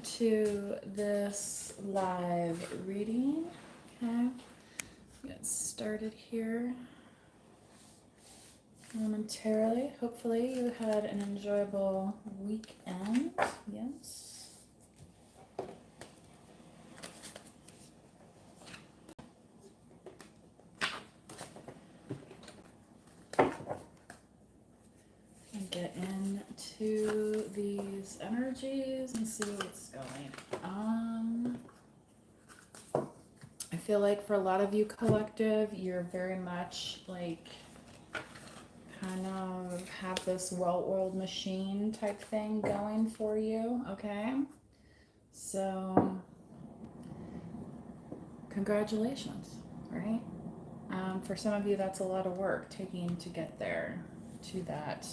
to this live reading. Okay, get started here momentarily. Hopefully you had an enjoyable weekend. Yes. And get into these energies and see what's going on. I feel like for a lot of you collective, you're very much like kind of have this well-oiled machine type thing going for you, okay? So, congratulations, right? For some of you, that's a lot of work taking to get there to that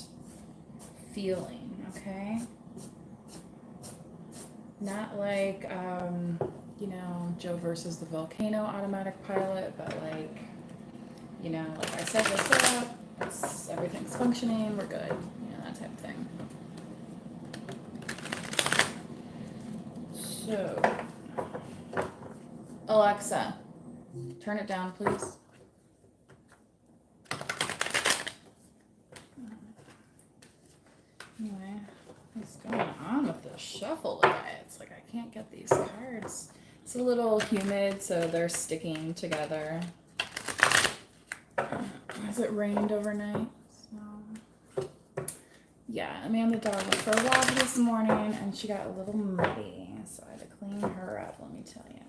feeling, okay? Not like, Joe versus the volcano automatic pilot, but like, like I set this up, everything's functioning, we're good, that type of thing. So, Alexa, turn it down, please. Anyway, what's going on with this shuffle today? It's like I can't get these cards. It's a little humid, so they're sticking together. Has it rained overnight? So, yeah, Amanda dog went for a walk this morning, and she got a little muddy, so I had to clean her up, let me tell you.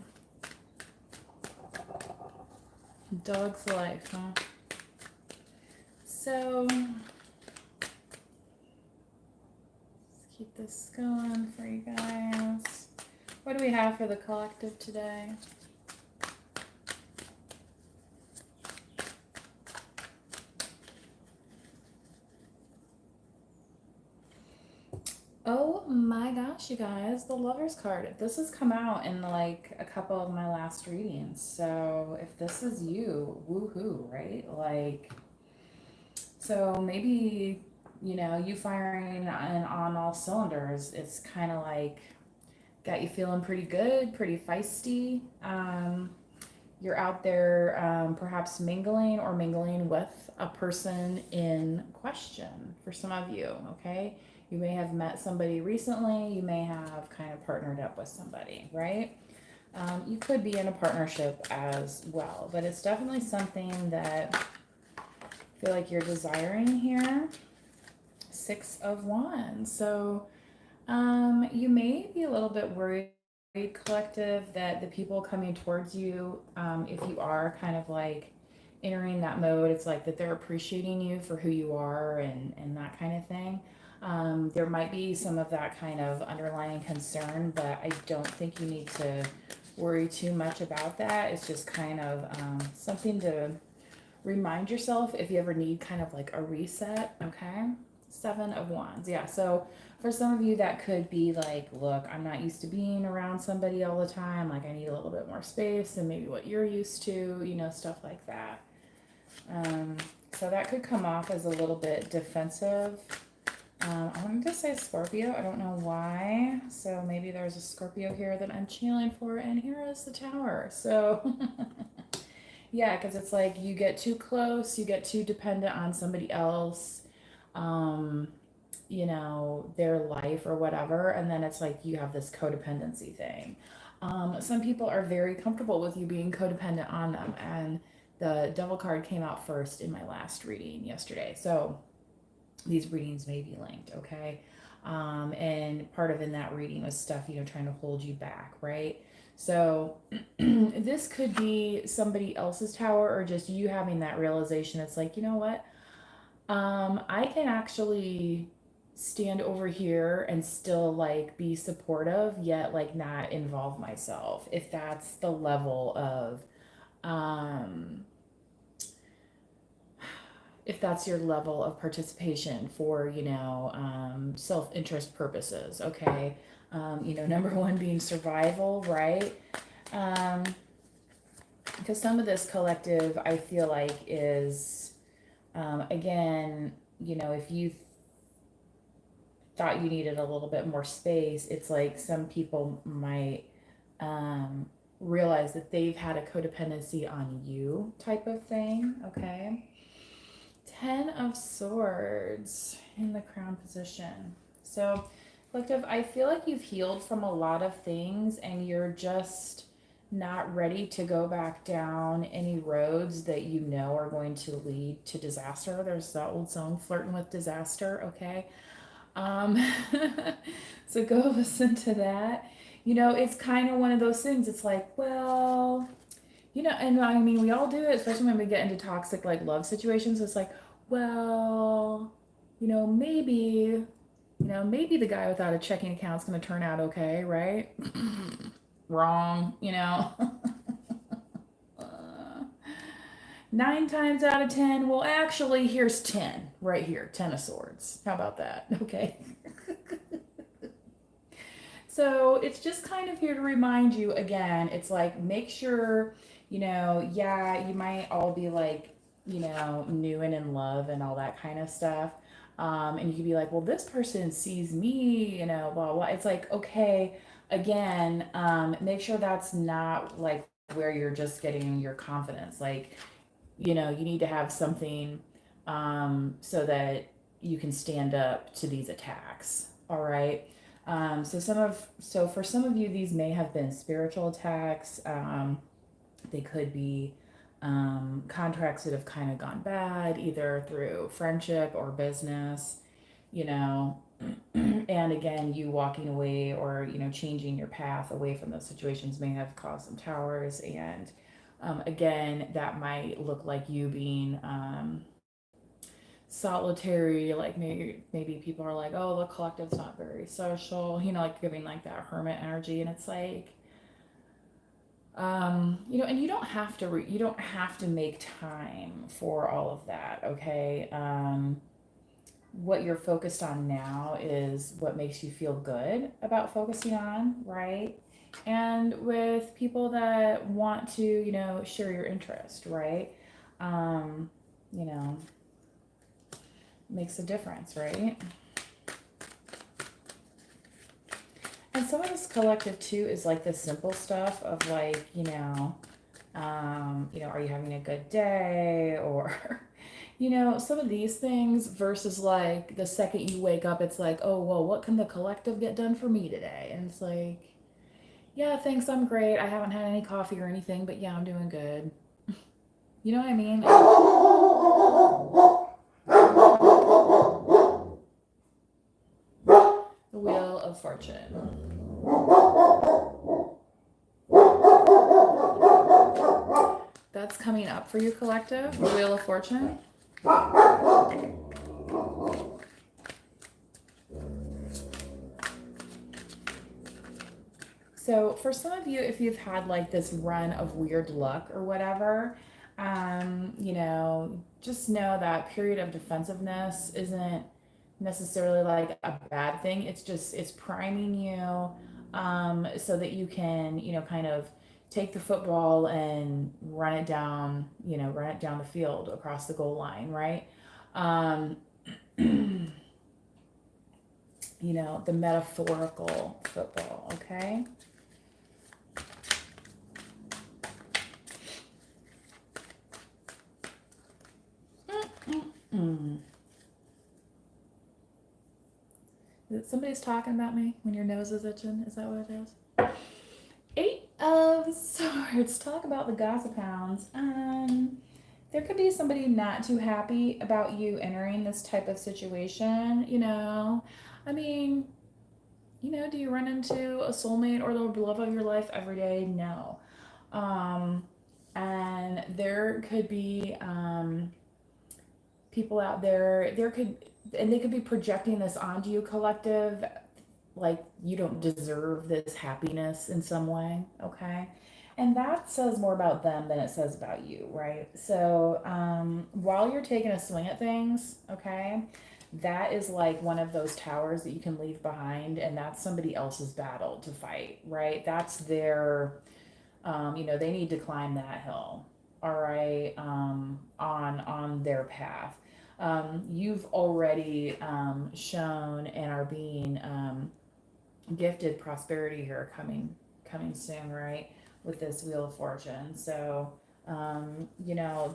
Dog's life, huh? So, let's keep this going for you guys. What do we have for the collective today? Oh my gosh, you guys, the Lover's card. This has come out in like a couple of my last readings. So if this is you, woohoo, right? Like, so maybe, you firing on all cylinders. It's kind of like got you feeling pretty good, pretty feisty. You're out there perhaps mingling with a person in question for some of you, okay? You may have met somebody recently. You may have kind of partnered up with somebody, right? You could be in a partnership as well, but it's definitely something that I feel like you're desiring here. 6 of Wands. So you may be a little bit worried, collective, that the people coming towards you, if you are kind of like entering that mode, it's like that they're appreciating you for who you are and that kind of thing. There might be some of that kind of underlying concern, but I don't think you need to worry too much about that. It's just kind of something to remind yourself if you ever need kind of like a reset, okay? 7 of Wands. Yeah, so for some of you, that could be like, look, I'm not used to being around somebody all the time. Like, I need a little bit more space than maybe what you're used to, stuff like that. So that could come off as a little bit defensive. I wanted to say Scorpio. I don't know why. So maybe there's a Scorpio here that I'm channeling for, and here is the Tower. So yeah, because it's like you get too close, you get too dependent on somebody else, their life or whatever, and then it's like you have this codependency thing. Some people are very comfortable with you being codependent on them, and the Devil card came out first in my last reading yesterday. So these readings may be linked, okay? And part of in that reading was stuff, trying to hold you back, right? So this could be somebody else's tower or just you having that realization. It's like, you know what? I can actually stand over here and still like be supportive, yet like not involve myself. If that's the level of, um, if that's your level of participation for, self-interest purposes, okay? Number one being survival, right? Um, because some of this collective, I feel like is, again, if you thought you needed a little bit more space, it's like some people might um, realize that they've had a codependency on you type of thing. Okay. 10 of Swords in the crown position. So, collective, I feel like you've healed from a lot of things and you're just not ready to go back down any roads that you know are going to lead to disaster. There's that old song, Flirting with Disaster, okay? Um, so go listen to that. You know, it's kind of one of those things. It's like, well, you know, and I mean, we all do it, especially when we get into toxic like love situations. It's like, well, you know, maybe the guy without a checking account is going to turn out okay, right? Wrong, you know. Uh, 9 times out of 10, well, actually, here's 10 right here, 10 of Swords. How about that? Okay. So it's just kind of here to remind you again, it's like make sure, you know, yeah, you might all be like, you know, new and in love and all that kind of stuff. And you could be like, well, this person sees me, you know, blah, blah. It's like, okay, again, make sure that's not like where you're just getting your confidence. Like, you know, you need to have something so that you can stand up to these attacks. All right. So for some of you, these may have been spiritual attacks. They could be contracts that have kind of gone bad, either through friendship or business, you know. And again, you walking away or, you know, changing your path away from those situations may have caused some towers. And again, that might look like you being solitary. Like maybe people are like, oh, the collective's not very social, you know, like giving like that hermit energy. And it's like, you know, and you don't have to make time for all of that. Okay. What you're focused on now is what makes you feel good about focusing on, right? And with people that want to, you know, share your interest, right? um you know, makes a difference, right? And some of this collective too is like the simple stuff of like, you know, are you having a good day? Or, you know, some of these things versus like the second you wake up, it's like, oh, well, what can the collective get done for me today? And it's like, yeah, thanks, I'm great. I haven't had any coffee or anything, but yeah, I'm doing good. You know what I mean? The Wheel of Fortune. That's coming up for you, collective. The Wheel of Fortune. So for some of you, if you've had like this run of weird luck or whatever, you know, just know that period of defensiveness isn't necessarily like a bad thing. It's just it's priming you so that you can, you know, kind of take the football and run it down, you know, run it down the field across the goal line, right? Um, you know, the metaphorical football, okay? Mm. Somebody's talking about me when your nose is itching. Is that what it is? 8 of Swords. Talk about the gossip hounds. There could be somebody not too happy about you entering this type of situation. You know, I mean, you know, do you run into a soulmate or the love of your life every day? No. Um, and there could be people out there. And they could be projecting this onto you, collective, like you don't deserve this happiness in some way, okay? And that says more about them than it says about you, right? So while you're taking a swing at things, okay, that is like one of those towers that you can leave behind, and that's somebody else's battle to fight, right? That's their, you know, they need to climb that hill, all right, on their path. You've already shown and are being gifted prosperity here coming soon, right? With this Wheel of Fortune. So,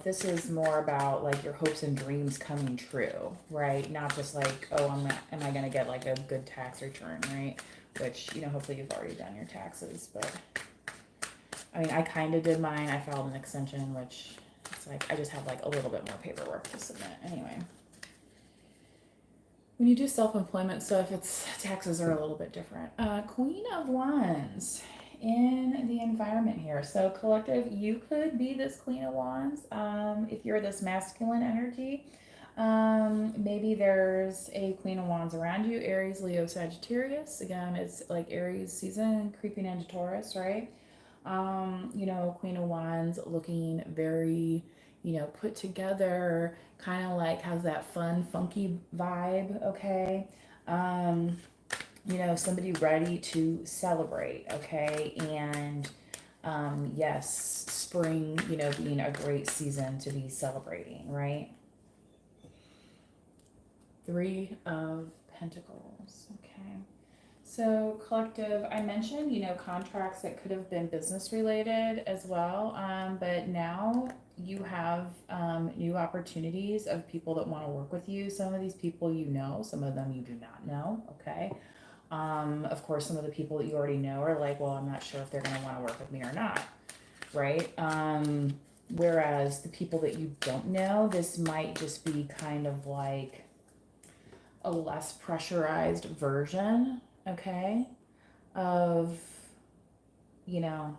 this is more about like your hopes and dreams coming true, right? Not just like, oh, am I gonna get like a good tax return, right? Which, hopefully you've already done your taxes, but I mean, I kind of did mine. I filed an extension, which it's like I just have like a little bit more paperwork to submit anyway. When you do self-employment stuff, its taxes are a little bit different. Queen of Wands in the environment here. So collective, you could be this Queen of Wands if you're this masculine energy. Maybe there's a Queen of Wands around you, Aries, Leo, Sagittarius. Again, it's like Aries season creeping into Taurus, right? Queen of Wands looking very, put together, kind of like has that fun, funky vibe, okay? Um, somebody ready to celebrate, okay? And yes, spring, being a great season to be celebrating, right? Three of Pentacles, okay? So, collective, I mentioned, contracts that could have been business related as well. But now you have new opportunities of people that want to work with you. Some of these people you know, some of them you do not know. Okay. Of course, some of the people that you already know are like, well, I'm not sure if they're going to want to work with me or not. Right. Whereas the people that you don't know, this might just be kind of like a less pressurized version, okay, of you know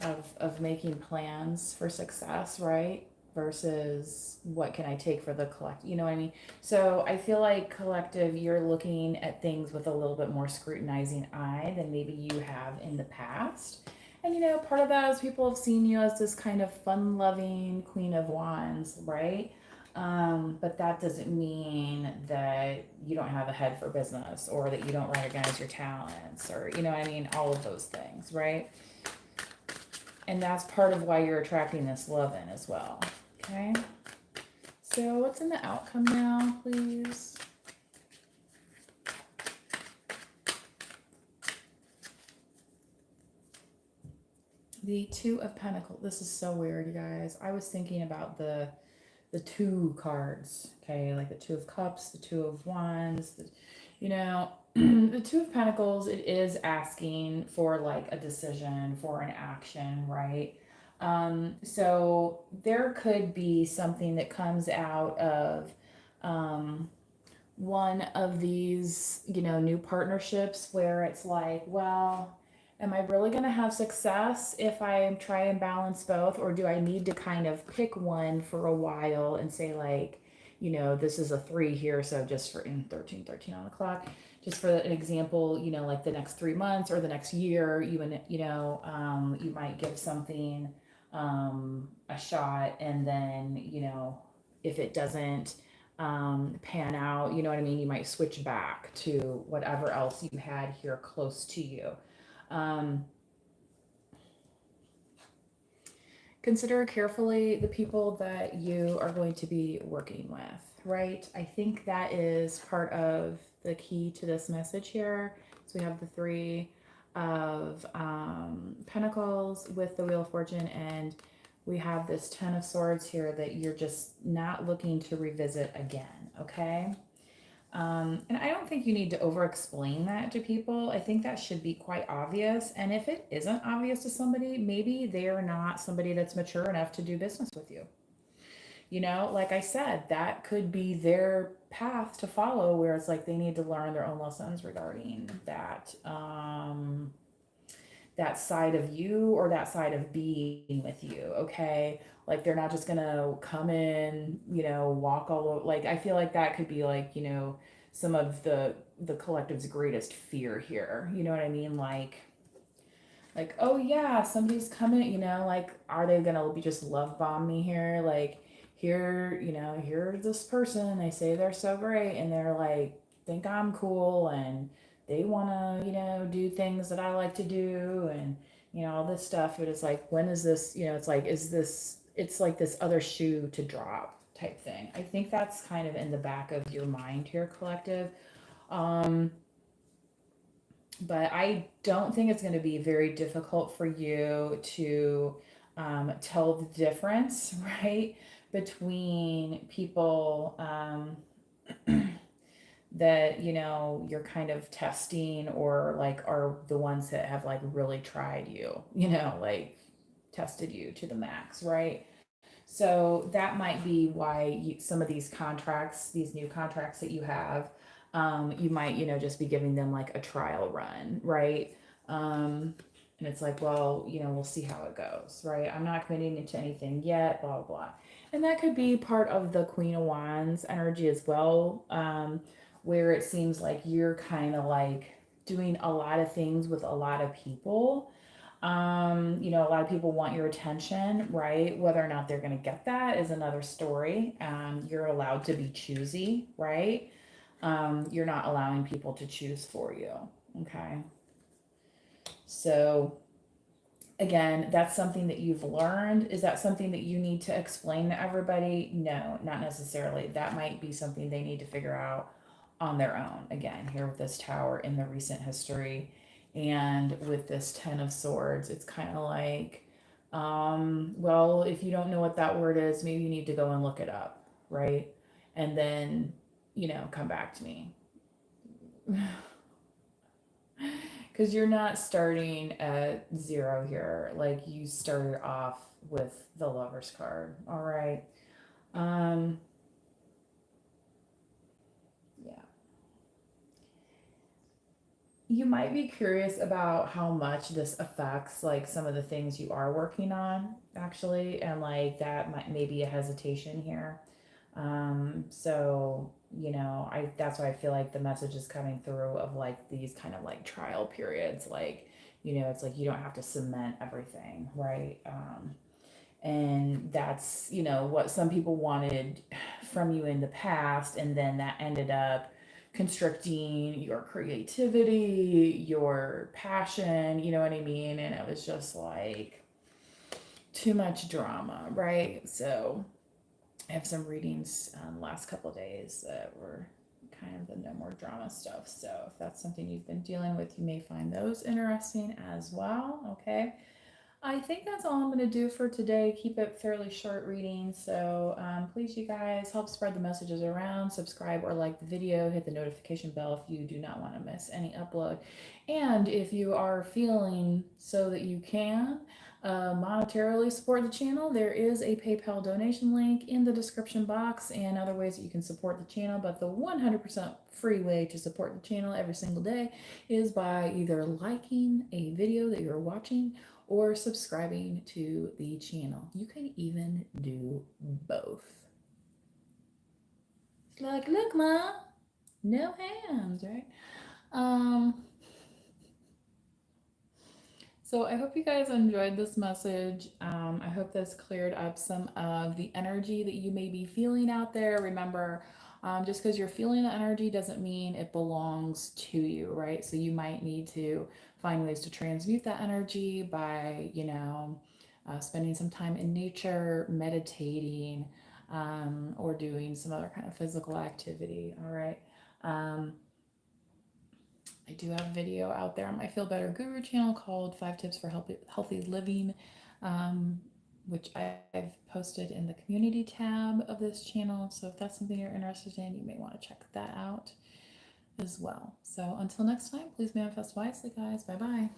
of making plans for success, right? Versus what can I take for the collect, you know what I mean? So I feel like collective, you're looking at things with a little bit more scrutinizing eye than maybe you have in the past. And part of that is people have seen you as this kind of fun loving Queen of Wands, right? But that doesn't mean that you don't have a head for business or that you don't recognize your talents or, what I mean? All of those things, right? And that's part of why you're attracting this love in as well. Okay. So what's in the outcome now, please? The Two of Pentacles. This is so weird, you guys. I was thinking about the two cards, okay, like the Two of Cups, the Two of Wands, the Two of Pentacles, it is asking for like a decision, for an action, right? So there could be something that comes out of one of these, new partnerships where it's like, well, am I really going to have success if I try and balance both? Or do I need to kind of pick one for a while and say, like, this is a 3 here. So just for in 13 on the clock, just for an example, like the next 3 months or the next year, you might give something a shot. And then, if it doesn't pan out, you know what I mean? You might switch back to whatever else you had here close to you. Um, Consider carefully the people that you are going to be working with, right? I think that is part of the key to this message here. So we have the Three of Pentacles with the Wheel of Fortune, and we have this Ten of Swords here that you're just not looking to revisit again, okay? And I don't think you need to over explain that to people. I think that should be quite obvious. And if it isn't obvious to somebody, maybe they are not somebody that's mature enough to do business with you. Like I said, that could be their path to follow, where it's like they need to learn their own lessons regarding that side of you or that side of being with you, okay? Like they're not just gonna come in, walk all over. Like I feel like that could be like, some of the collective's greatest fear here. You know what I mean? Like, oh yeah, somebody's coming, like are they gonna be just love bomb me here? Like here, here's this person, they say they're so great and they're like think I'm cool and they wanna, do things that I like to do and all this stuff. But it's like, when is this, it's like, it's like this other shoe to drop type thing. I think that's kind of in the back of your mind here, collective. Um, but I don't think it's going to be very difficult for you to tell the difference, right, between people that you're kind of testing, or like are the ones that have like really tried you, like tested you to the max, right? So that might be why some of these contracts, these new contracts that you have, you might, just be giving them like a trial run, right? And it's like, well, we'll see how it goes, right? I'm not committing to anything yet, blah, blah, blah. And that could be part of the Queen of Wands energy as well, where it seems like you're kind of like doing a lot of things with a lot of people. A lot of people want your attention, right? Whether or not they're going to get that is another story. You're allowed to be choosy, right? You're not allowing people to choose for you. Okay. So, again, that's something that you've learned. Is that something that you need to explain to everybody? No, not necessarily. That might be something they need to figure out on their own. Again, here with this tower in the recent history, and with this 10 of Swords, it's kind of like, well, if you don't know what that word is, maybe you need to go and look it up, right? And then, come back to me. Because you're not starting at zero here. Like, you started off with the Lover's card. All right. Yeah. You might be curious about how much this affects like some of the things you are working on, actually, and like that might maybe a hesitation here. So, that's why I feel like the message is coming through of like these kind of like trial periods, like, it's like you don't have to cement everything, right? And that's, what some people wanted from you in the past, and then that ended up constricting your creativity, your passion, you know what I mean? And it was just like too much drama, right? So I have some readings last couple of days that were kind of the no more drama stuff. So if that's something you've been dealing with, you may find those interesting as well. Okay. I think that's all I'm going to do for today. Keep it fairly short reading. So please, you guys, help spread the messages around. Subscribe or like the video. Hit the notification bell if you do not want to miss any upload. And if you are feeling so that you can monetarily support the channel, there is a PayPal donation link in the description box and other ways that you can support the channel. But the 100% free way to support the channel every single day is by either liking a video that you're watching or subscribing to the channel. You can even do both. Like, look, Ma, no hands, right? So I hope you guys enjoyed this message. I hope this cleared up some of the energy that you may be feeling out there. Remember, just because you're feeling the energy doesn't mean it belongs to you, right? So you might need to find ways to transmute that energy by, spending some time in nature, meditating, or doing some other kind of physical activity. All right. I do have a video out there on my Feel Better Guru channel called 5 Tips for Healthy Living, which I've posted in the community tab of this channel. So if that's something you're interested in, you may want to check that out as well. So until next time, please manifest wisely, guys. Bye-bye.